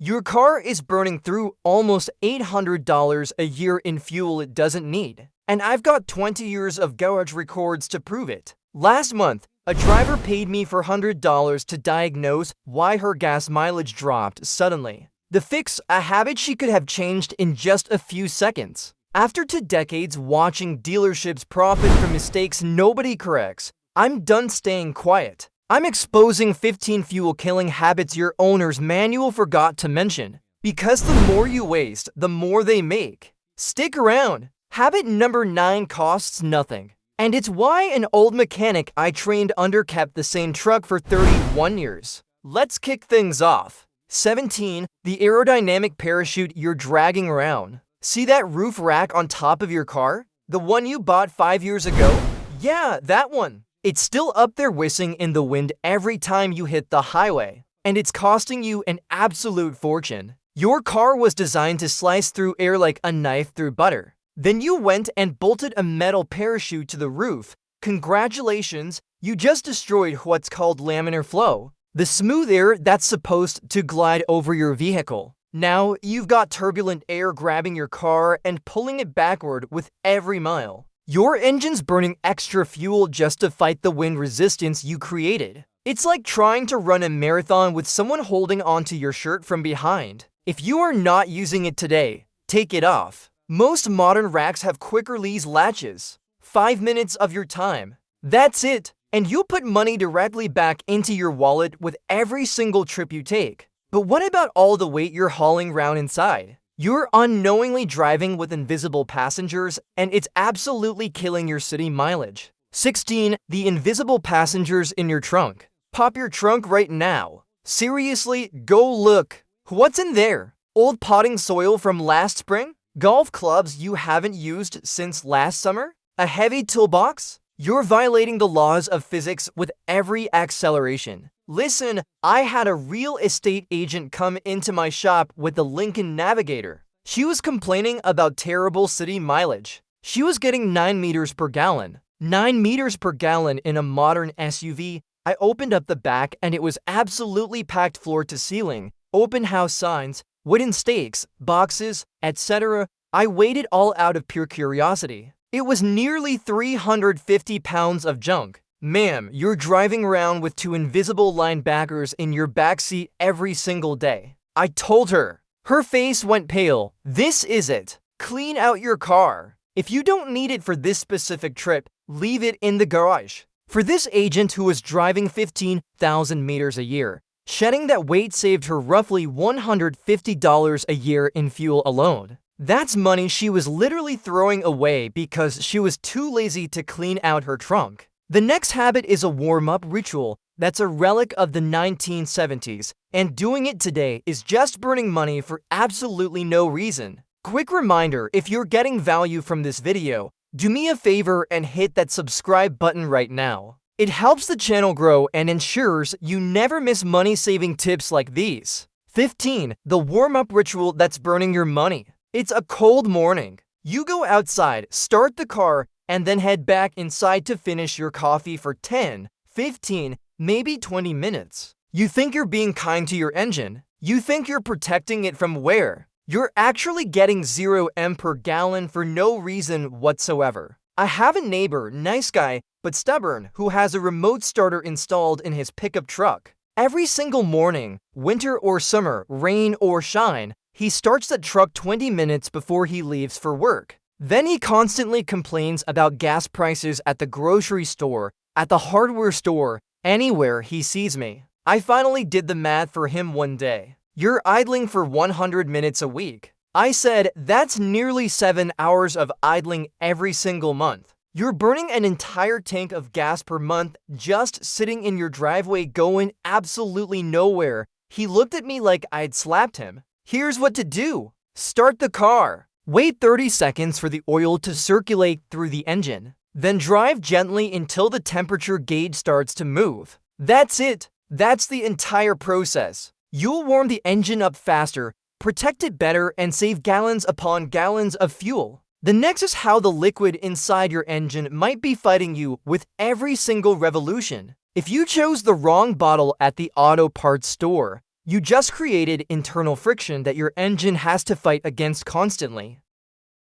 Your car is burning through almost $800 a year in fuel it doesn't need. And I've got 20 years of garage records to prove it. Last month, a driver paid me $400 to diagnose why her gas mileage dropped suddenly. The fix, a habit she could have changed in just a few seconds. After 2 decades watching dealerships profit from mistakes nobody corrects, I'm done staying quiet. I'm exposing 15 fuel-killing habits your owner's manual forgot to mention. Because the more you waste, the more they make. Stick around. Habit number 9 costs nothing. And it's why an old mechanic I trained under kept the same truck for 31 years. Let's kick things off. 17. The aerodynamic parachute you're dragging around. See that roof rack on top of your car? The one you bought 5 years ago? Yeah, that one. It's still up there whistling in the wind every time you hit the highway. And it's costing you an absolute fortune. Your car was designed to slice through air like a knife through butter. Then you went and bolted a metal parachute to the roof. Congratulations, you just destroyed what's called laminar flow, the smooth air that's supposed to glide over your vehicle. Now, you've got turbulent air grabbing your car and pulling it backward with every mile. Your engine's burning extra fuel just to fight the wind resistance you created. It's like trying to run a marathon with someone holding onto your shirt from behind. If you are not using it today, take it off. Most modern racks have quick release latches. 5 minutes of your time. That's it. And you'll put money directly back into your wallet with every single trip you take. But what about all the weight you're hauling around inside? You're unknowingly driving with invisible passengers, and it's absolutely killing your city mileage. 16. The invisible passengers in your trunk. Pop your trunk right now. Seriously, go look. What's in there? Old potting soil from last spring? Golf clubs you haven't used since last summer? A heavy toolbox? You're violating the laws of physics with every acceleration. Listen, I had a real estate agent come into my shop with the Lincoln Navigator. She was complaining about terrible city mileage. She was getting 9 meters per gallon. 9 meters per gallon in a modern SUV. I opened up the back and it was absolutely packed floor to ceiling. Open house signs, wooden stakes, boxes, etc. I weighed it all out of pure curiosity. It was nearly 350 pounds of junk. Ma'am, you're driving around with 2 invisible linebackers in your backseat every single day. I told her. Her face went pale. This is it. Clean out your car. If you don't need it for this specific trip, leave it in the garage. For this agent who was driving 15,000 meters a year, shedding that weight saved her roughly $150 a year in fuel alone. That's money she was literally throwing away because she was too lazy to clean out her trunk. The next habit is a warm-up ritual that's a relic of the 1970s, and doing it today is just burning money for absolutely no reason. Quick reminder, if you're getting value from this video, do me a favor and hit that subscribe button right now. It helps the channel grow and ensures you never miss money-saving tips like these. 15. The warm-up ritual that's burning your money. It's a cold morning. You go outside, start the car, and then head back inside to finish your coffee for 10, 15, maybe 20 minutes. You think you're being kind to your engine. You think you're protecting it from wear. You're actually getting 0 m per gallon for no reason whatsoever. I have a neighbor, nice guy, but stubborn, who has a remote starter installed in his pickup truck. Every single morning, winter or summer, rain or shine, he starts the truck 20 minutes before he leaves for work. Then he constantly complains about gas prices at the grocery store, at the hardware store, anywhere he sees me. I finally did the math for him one day. You're idling for 100 minutes a week. I said, that's nearly 7 hours of idling every single month. You're burning an entire tank of gas per month just sitting in your driveway going absolutely nowhere. He looked at me like I'd slapped him. Here's what to do. Start the car. Wait 30 seconds for the oil to circulate through the engine. Then drive gently until the temperature gauge starts to move. That's it. That's the entire process. You'll warm the engine up faster, protect it better, and save gallons upon gallons of fuel. The next is how the liquid inside your engine might be fighting you with every single revolution. If you chose the wrong bottle at the auto parts store, You just created internal friction that your engine has to fight against constantly.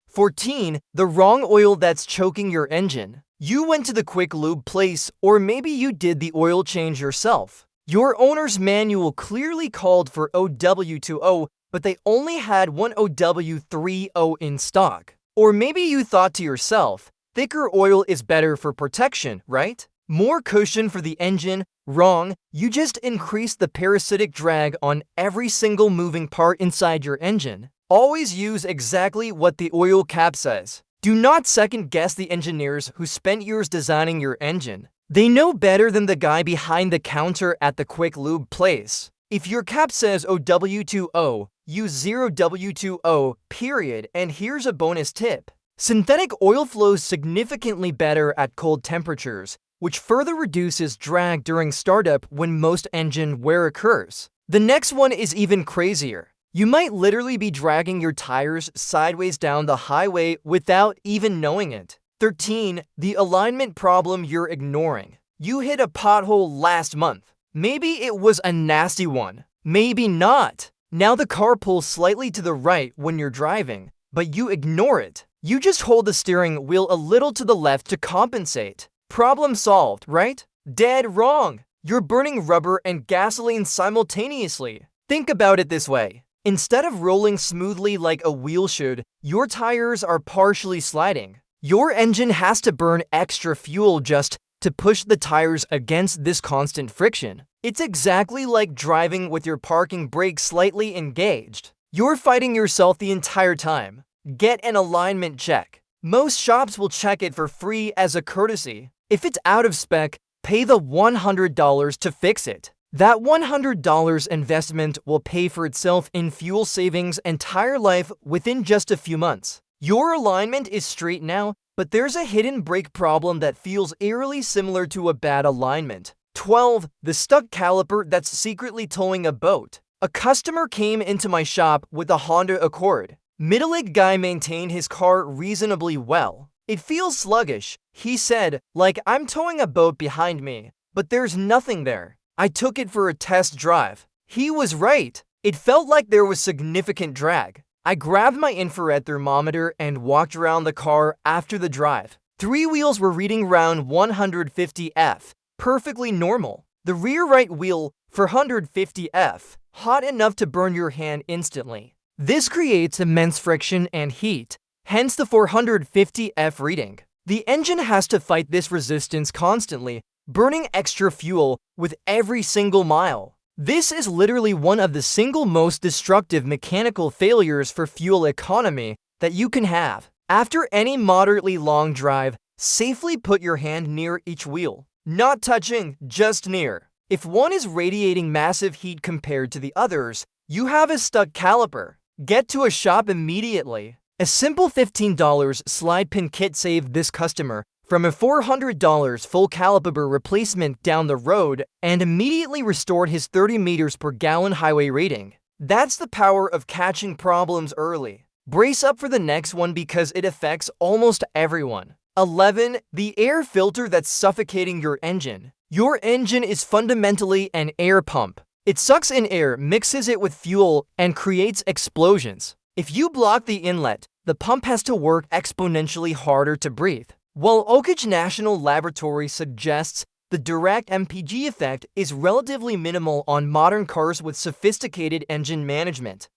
14. The wrong oil that's choking your engine. You went to the quick lube place, or maybe you did the oil change yourself. Your owner's manual clearly called for OW20, but they only had one OW30 in stock. Or maybe you thought to yourself, thicker oil is better for protection, right? More cushion for the engine. Wrong, you just increased the parasitic drag on every single moving part inside your engine. Always use exactly what the oil cap says. Do not second-guess the engineers who spent years designing your engine. They know better than the guy behind the counter at the quick lube place. If your cap says OW20, use 0W20, period, and here's a bonus tip. Synthetic oil flows significantly better at cold temperatures, which further reduces drag during startup when most engine wear occurs. The next one is even crazier. You might literally be dragging your tires sideways down the highway without even knowing it. 13. The alignment problem you're ignoring. You hit a pothole last month. Maybe it was a nasty one. Maybe not. Now the car pulls slightly to the right when you're driving, but you ignore it. You just hold the steering wheel a little to the left to compensate. Problem solved, right? Dead wrong. You're burning rubber and gasoline simultaneously. Think about it this way. Instead of rolling smoothly like a wheel should, your tires are partially sliding. Your engine has to burn extra fuel just to push the tires against this constant friction. It's exactly like driving with your parking brake slightly engaged. You're fighting yourself the entire time. Get an alignment check. Most shops will check it for free as a courtesy. If it's out of spec, pay the $100 to fix it. That $100 investment will pay for itself in fuel savings and tire life within just a few months. Your alignment is straight now, but there's a hidden brake problem that feels eerily similar to a bad alignment. 12. The stuck caliper that's secretly towing a boat. A customer came into my shop with a Honda Accord. Middle-aged guy maintained his car reasonably well. It feels sluggish, he said, like I'm towing a boat behind me, but there's nothing there. I took it for a test drive. He was right. It felt like there was significant drag. I grabbed my infrared thermometer and walked around the car after the drive. 3 wheels were reading around 150 F, perfectly normal. The rear right wheel, 450 F, hot enough to burn your hand instantly. This creates immense friction and heat, hence the 450 F reading. The engine has to fight this resistance constantly, burning extra fuel with every single mile. This is literally one of the single most destructive mechanical failures for fuel economy that you can have. After any moderately long drive, safely put your hand near each wheel. Not touching, just near. If one is radiating massive heat compared to the others, you have a stuck caliper. Get to a shop immediately. A simple $15 slide pin kit saved this customer from a $400 full caliper replacement down the road and immediately restored his 30 meters per gallon highway rating. That's the power of catching problems early. Brace up for the next one because it affects almost everyone. 11. The air filter that's suffocating your engine. Your engine is fundamentally an air pump. It sucks in air, mixes it with fuel, and creates explosions. If you block the inlet, the pump has to work exponentially harder to breathe. While Oak Ridge National Laboratory suggests the direct MPG effect is relatively minimal on modern cars with sophisticated engine management,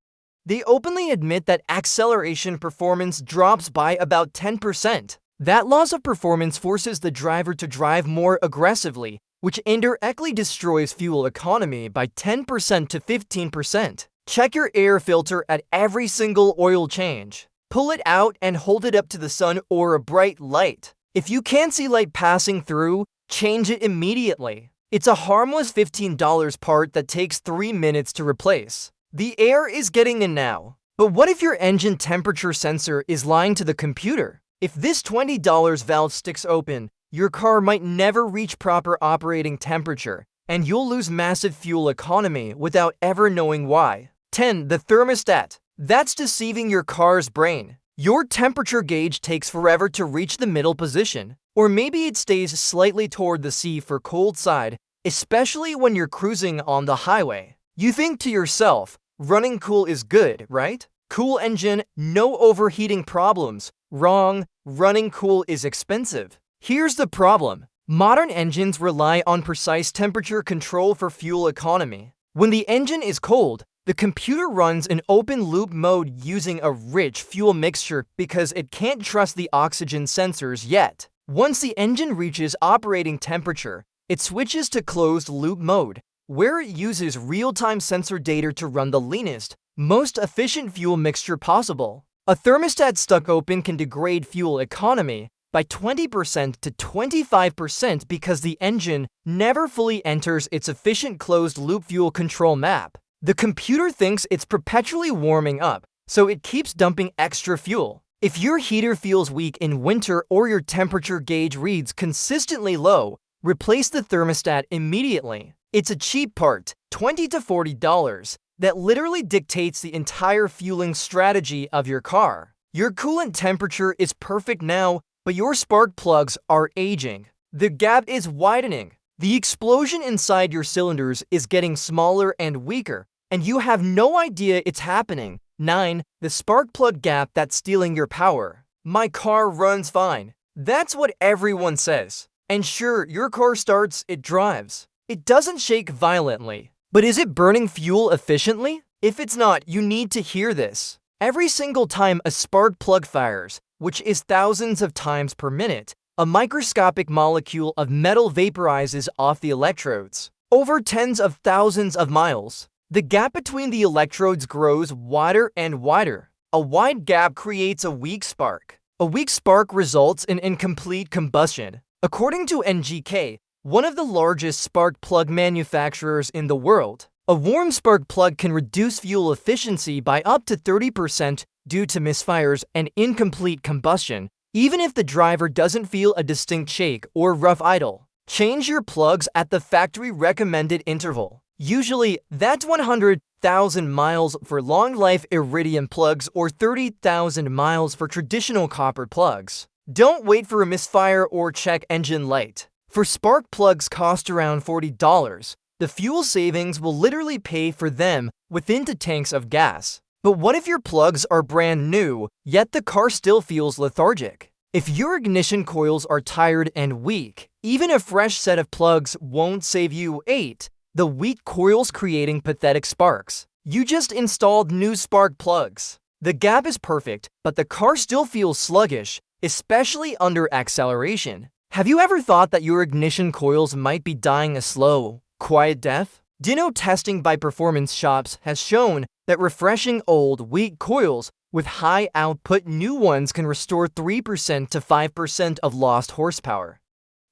they openly admit that acceleration performance drops by about 10%. That loss of performance forces the driver to drive more aggressively, which indirectly destroys fuel economy by 10% to 15%. Check your air filter at every single oil change. Pull it out and hold it up to the sun or a bright light. If you can't see light passing through, change it immediately. It's a harmless $15 part that takes 3 minutes to replace. The air is getting in now. But what if your engine temperature sensor is lying to the computer? If this $20 valve sticks open, your car might never reach proper operating temperature, and you'll lose massive fuel economy without ever knowing why. 10. The thermostat. That's deceiving your car's brain. Your temperature gauge takes forever to reach the middle position, or maybe it stays slightly toward the C for cold side, especially when you're cruising on the highway. You think to yourself, running cool is good, right? Cool engine, no overheating problems. Wrong, running cool is expensive. Here's the problem. Modern engines rely on precise temperature control for fuel economy. When the engine is cold, the computer runs an open-loop mode using a rich fuel mixture because it can't trust the oxygen sensors yet. Once the engine reaches operating temperature, it switches to closed-loop mode, where it uses real-time sensor data to run the leanest, most efficient fuel mixture possible. A thermostat stuck open can degrade fuel economy by 20% to 25% because the engine never fully enters its efficient closed-loop fuel control map. The computer thinks it's perpetually warming up, so it keeps dumping extra fuel. If your heater feels weak in winter or your temperature gauge reads consistently low, replace the thermostat immediately. It's a cheap part, $20 to $40, that literally dictates the entire fueling strategy of your car. Your coolant temperature is perfect now, but your spark plugs are aging. The gap is widening. The explosion inside your cylinders is getting smaller and weaker, and you have no idea it's happening. 9. The spark plug gap that's stealing your power. My car runs fine. That's what everyone says. And sure, your car starts, it drives. It doesn't shake violently. But is it burning fuel efficiently? If it's not, you need to hear this. Every single time a spark plug fires, which is thousands of times per minute, a microscopic molecule of metal vaporizes off the electrodes. Over tens of thousands of miles, the gap between the electrodes grows wider and wider. A wide gap creates a weak spark. A weak spark results in incomplete combustion. According to NGK, one of the largest spark plug manufacturers in the world, a warm spark plug can reduce fuel efficiency by up to 30% due to misfires and incomplete combustion, even if the driver doesn't feel a distinct shake or rough idle. Change your plugs at the factory recommended interval. Usually, that's 100,000 miles for long-life iridium plugs or 30,000 miles for traditional copper plugs. Don't wait for a misfire or check engine light. For spark plugs cost around $40, the fuel savings will literally pay for them within the tanks of gas. But what if your plugs are brand new, yet the car still feels lethargic? If your ignition coils are tired and weak, even a fresh set of plugs won't save you. 8. The weak coils creating pathetic sparks. You just installed new spark plugs. The gap is perfect, but the car still feels sluggish, especially under acceleration. Have you ever thought that your ignition coils might be dying a slow, quiet death? Dyno testing by performance shops has shown that refreshing old, weak coils with high output new ones can restore 3% to 5% of lost horsepower.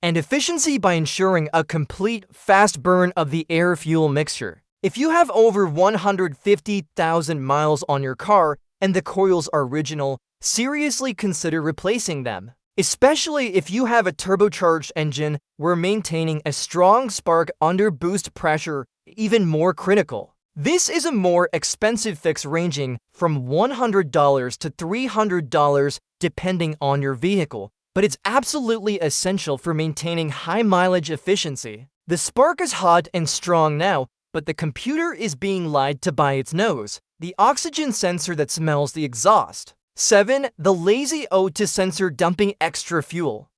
And efficiency by ensuring a complete, fast burn of the air-fuel mixture. If you have over 150,000 miles on your car and the coils are original, seriously consider replacing them. Especially if you have a turbocharged engine where maintaining a strong spark under boost pressure even more critical. This is a more expensive fix ranging from $100 to $300 depending on your vehicle, but it's absolutely essential for maintaining high mileage efficiency. The spark is hot and strong now, but the computer is being lied to by its nose, the oxygen sensor that smells the exhaust. 7. The lazy O2 sensor dumping extra fuel.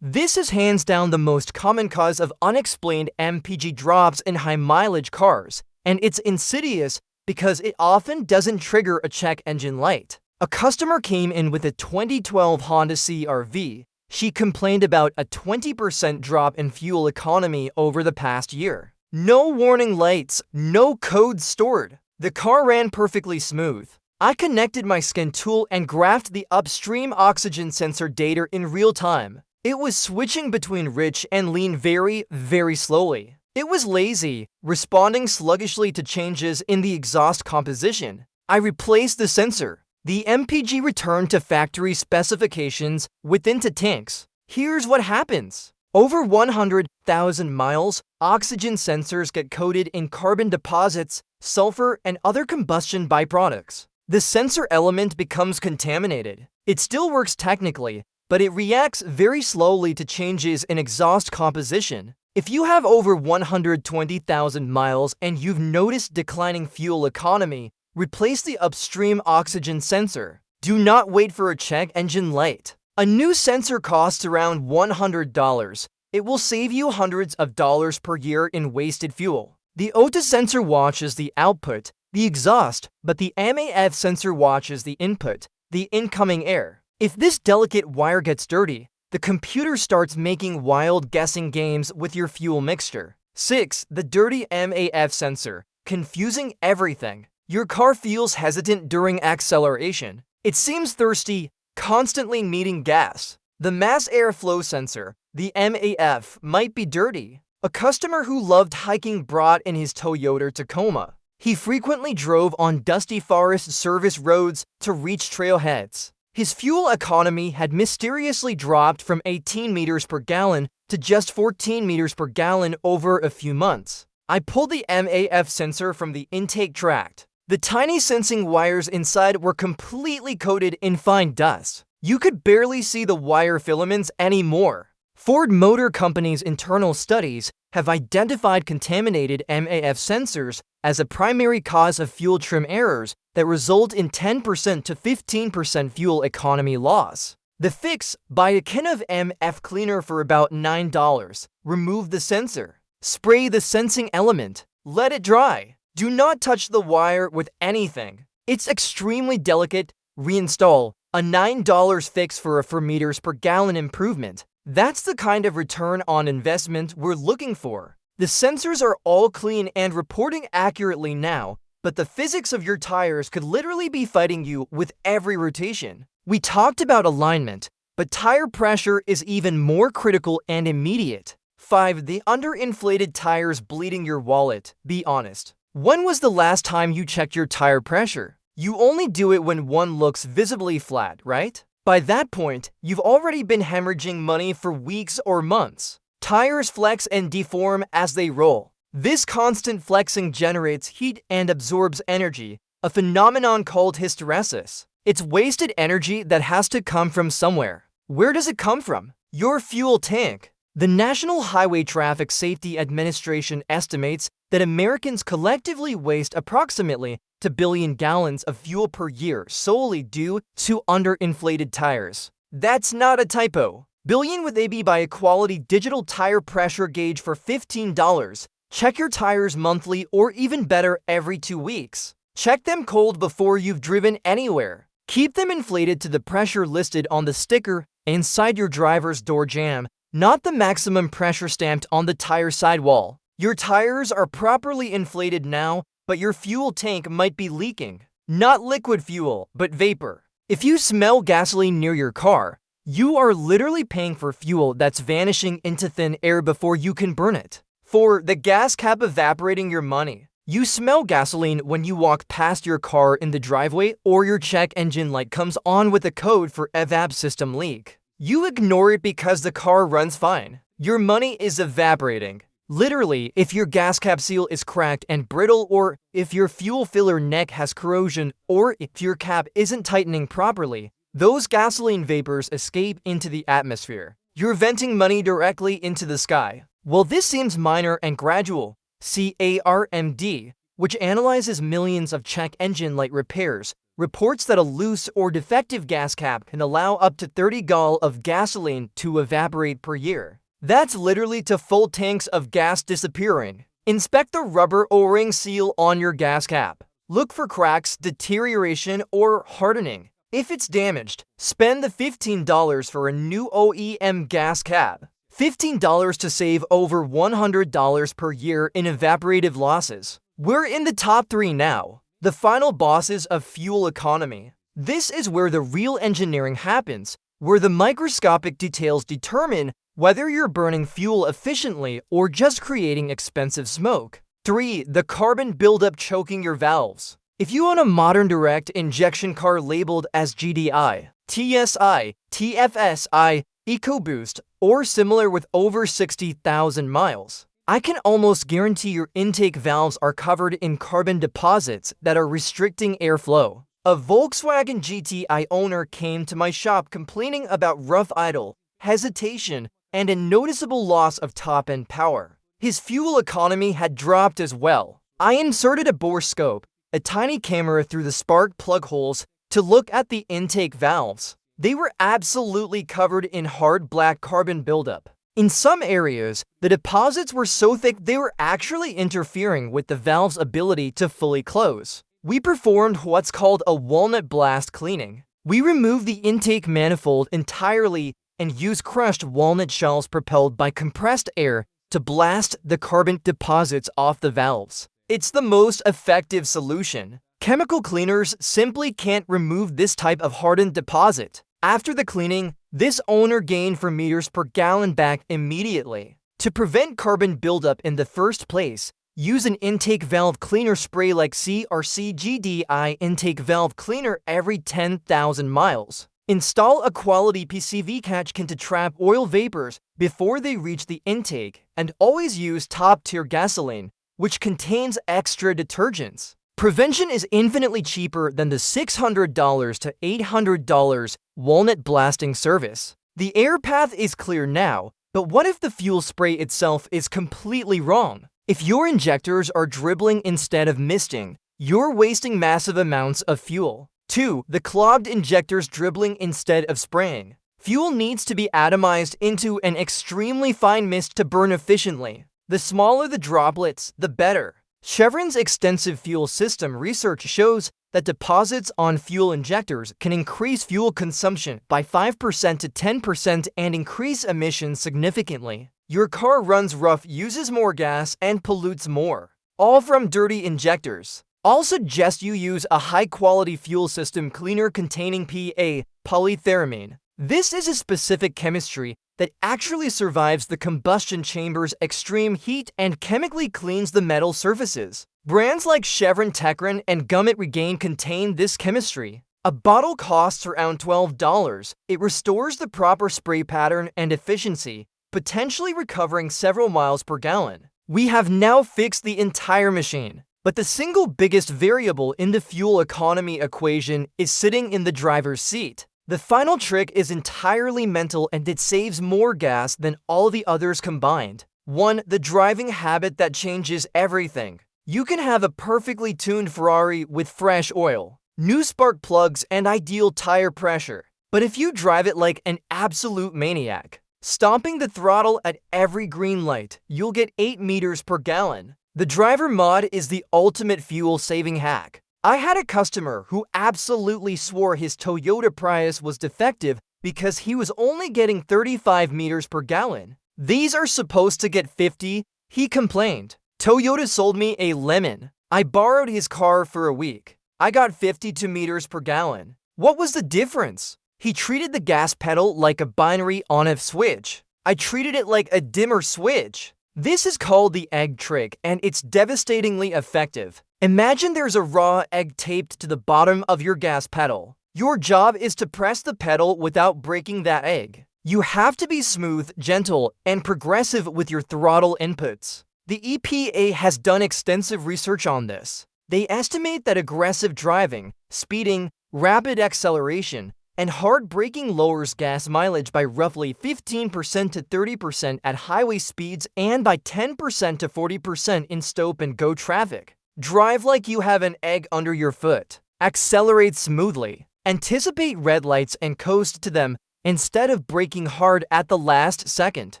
This is hands down the most common cause of unexplained MPG drops in high-mileage cars, and it's insidious because it often doesn't trigger a check engine light. A customer came in with a 2012 Honda CR-V. She complained about a 20% drop in fuel economy over the past year. No warning lights, no code stored. The car ran perfectly smooth. I connected my scan tool and graphed the upstream oxygen sensor data in real time. It was switching between rich and lean very, very slowly. It was lazy, responding sluggishly to changes in the exhaust composition. I replaced the sensor. The MPG returned to factory specifications within the tanks. Here's what happens. Over 100,000 miles, oxygen sensors get coated in carbon deposits, sulfur, and other combustion byproducts. The sensor element becomes contaminated. It still works technically, but it reacts very slowly to changes in exhaust composition. If you have over 120,000 miles and you've noticed declining fuel economy, replace the upstream oxygen sensor. Do not wait for a check engine light. A new sensor costs around $100. It will save you hundreds of dollars per year in wasted fuel. The OTA sensor watches the output, the exhaust, but the MAF sensor watches the input, the incoming air. If this delicate wire gets dirty, the computer starts making wild guessing games with your fuel mixture. 6. The dirty MAF sensor, confusing everything. Your car feels hesitant during acceleration. It seems thirsty, constantly needing gas. The mass airflow sensor, the MAF, might be dirty. A customer who loved hiking brought in his Toyota Tacoma. He frequently drove on dusty Forest Service roads to reach trailheads. His fuel economy had mysteriously dropped from 18 meters per gallon to just 14 meters per gallon over a few months. I pulled the MAF sensor from the intake tract. The tiny sensing wires inside were completely coated in fine dust. You could barely see the wire filaments anymore. Ford Motor Company's internal studies have identified contaminated MAF sensors as a primary cause of fuel trim errors that result in 10% to 15% fuel economy loss. The fix: buy a can of MF cleaner for about $9. Remove the sensor. Spray the sensing element. Let it dry. Do not touch the wire with anything. It's extremely delicate. Reinstall. A $9 fix for a 4 meters per gallon improvement. That's the kind of return on investment we're looking for. The sensors are all clean and reporting accurately now, but the physics of your tires could literally be fighting you with every rotation. We talked about alignment, but tire pressure is even more critical and immediate. 5. The underinflated tires bleeding your wallet. Be honest. When was the last time you checked your tire pressure? You only do it when one looks visibly flat, right? By that point, you've already been hemorrhaging money for weeks or months. Tires flex and deform as they roll. This constant flexing generates heat and absorbs energy, a phenomenon called hysteresis. It's wasted energy that has to come from somewhere. Where does it come from? Your fuel tank. The National Highway Traffic Safety Administration estimates that Americans collectively waste approximately 2 billion gallons of fuel per year solely due to underinflated tires. That's not a typo. Billion with a B by a quality digital tire pressure gauge for $15. Check your tires monthly or even better every 2 weeks. Check them cold before you've driven anywhere. Keep them inflated to the pressure listed on the sticker inside your driver's door jamb, not the maximum pressure stamped on the tire sidewall. Your tires are properly inflated now, but your fuel tank might be leaking. Not liquid fuel, but vapor. If you smell gasoline near your car, you are literally paying for fuel that's vanishing into thin air before you can burn it. 4. The gas cap evaporating your money. You smell gasoline when you walk past your car in the driveway or your check engine light comes on with a code for evap system leak. You ignore it because the car runs fine. Your money is evaporating. Literally, if your gas cap seal is cracked and brittle, or if your fuel filler neck has corrosion, or if your cap isn't tightening properly, those gasoline vapors escape into the atmosphere. You're venting money directly into the sky. While this seems minor and gradual, CarRepair, which analyzes millions of check engine light repairs, reports that a loose or defective gas cap can allow up to 30 gal of gasoline to evaporate per year. That's literally to full tanks of gas disappearing. Inspect the rubber O-ring seal on your gas cap. Look for cracks, deterioration, or hardening. If it's damaged, spend the $15 for a new OEM gas cap. $15 to save over $100 per year in evaporative losses. We're in the top 3 now. The final bosses of fuel economy. This is where the real engineering happens, where the microscopic details determine whether you're burning fuel efficiently or just creating expensive smoke. 3. The carbon buildup choking your valves. If you own a modern direct injection car labeled as GDI, TSI, TFSI, EcoBoost, or similar with over 60,000 miles, I can almost guarantee your intake valves are covered in carbon deposits that are restricting airflow. A Volkswagen GTI owner came to my shop complaining about rough idle, hesitation, and a noticeable loss of top-end power. His fuel economy had dropped as well. I inserted a bore scope, a tiny camera through the spark plug holes, to look at the intake valves. They were absolutely covered in hard black carbon buildup. In some areas, the deposits were so thick they were actually interfering with the valve's ability to fully close. We performed what's called a walnut blast cleaning. We removed the intake manifold entirely and used crushed walnut shells propelled by compressed air to blast the carbon deposits off the valves. It's the most effective solution. Chemical cleaners simply can't remove this type of hardened deposit. After the cleaning, this owner gained 4 meters per gallon back immediately. To prevent carbon buildup in the first place, use an intake valve cleaner spray like CRCGDI intake valve cleaner every 10,000 miles. Install a quality PCV catch can to trap oil vapors before they reach the intake, and always use top-tier gasoline, which contains extra detergents. Prevention is infinitely cheaper than the $600 to $800 walnut blasting service. The air path is clear now, but what if the fuel spray itself is completely wrong? If your injectors are dribbling instead of misting, you're wasting massive amounts of fuel. 2. The clogged injectors dribbling instead of spraying. Fuel needs to be atomized into an extremely fine mist to burn efficiently. The smaller the droplets, the better. Chevron's extensive fuel system research shows that deposits on fuel injectors can increase fuel consumption by 5% to 10% and increase emissions significantly. Your car runs rough, uses more gas, and pollutes more, all from dirty injectors. I'll suggest you use a high-quality fuel system cleaner containing PA, polytheramine. This is a specific chemistry that actually survives the combustion chamber's extreme heat and chemically cleans the metal surfaces. Brands like Chevron Techron and Gummit Regain contain this chemistry. A bottle costs around $12. It restores the proper spray pattern and efficiency, potentially recovering several miles per gallon. We have now fixed the entire machine, but the single biggest variable in the fuel economy equation is sitting in the driver's seat. The final trick is entirely mental, and it saves more gas than all the others combined. 1. The driving habit that changes everything. You can have a perfectly tuned Ferrari with fresh oil, new spark plugs, and ideal tire pressure. But if you drive it like an absolute maniac, stomping the throttle at every green light, you'll get 8 meters per gallon. The driver mod is the ultimate fuel-saving hack. I had a customer who absolutely swore his Toyota Prius was defective because he was only getting 35 meters per gallon. These are supposed to get 50, he complained. Toyota sold me a lemon. I borrowed his car for a week. I got 52 meters per gallon. What was the difference? He treated the gas pedal like a binary on-off switch. I treated it like a dimmer switch. This is called the egg trick, and it's devastatingly effective. Imagine there's a raw egg taped to the bottom of your gas pedal. Your job is to press the pedal without breaking that egg. You have to be smooth, gentle, and progressive with your throttle inputs. The EPA has done extensive research on this. They estimate that aggressive driving, speeding, rapid acceleration, and hard braking lowers gas mileage by roughly 15% to 30% at highway speeds and by 10% to 40% in stop-and-go traffic. Drive like you have an egg under your foot. Accelerate smoothly. Anticipate red lights and coast to them instead of braking hard at the last second.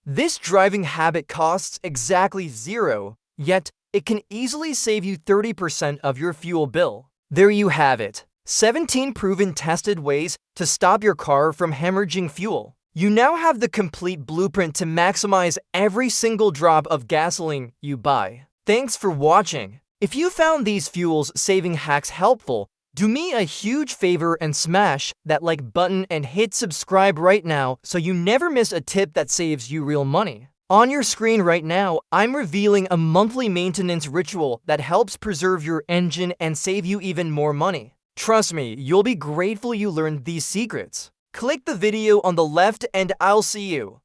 This driving habit costs exactly $0, yet it can easily save you 30% of your fuel bill. There you have it. 17 proven tested ways to stop your car from hemorrhaging fuel. You now have the complete blueprint to maximize every single drop of gasoline you buy. Thanks for watching. If you found these fuels-saving hacks helpful, do me a huge favor and smash that like button and hit subscribe right now so you never miss a tip that saves you real money. On your screen right now, I'm revealing a monthly maintenance ritual that helps preserve your engine and save you even more money. Trust me, you'll be grateful you learned these secrets. Click the video on the left and I'll see you.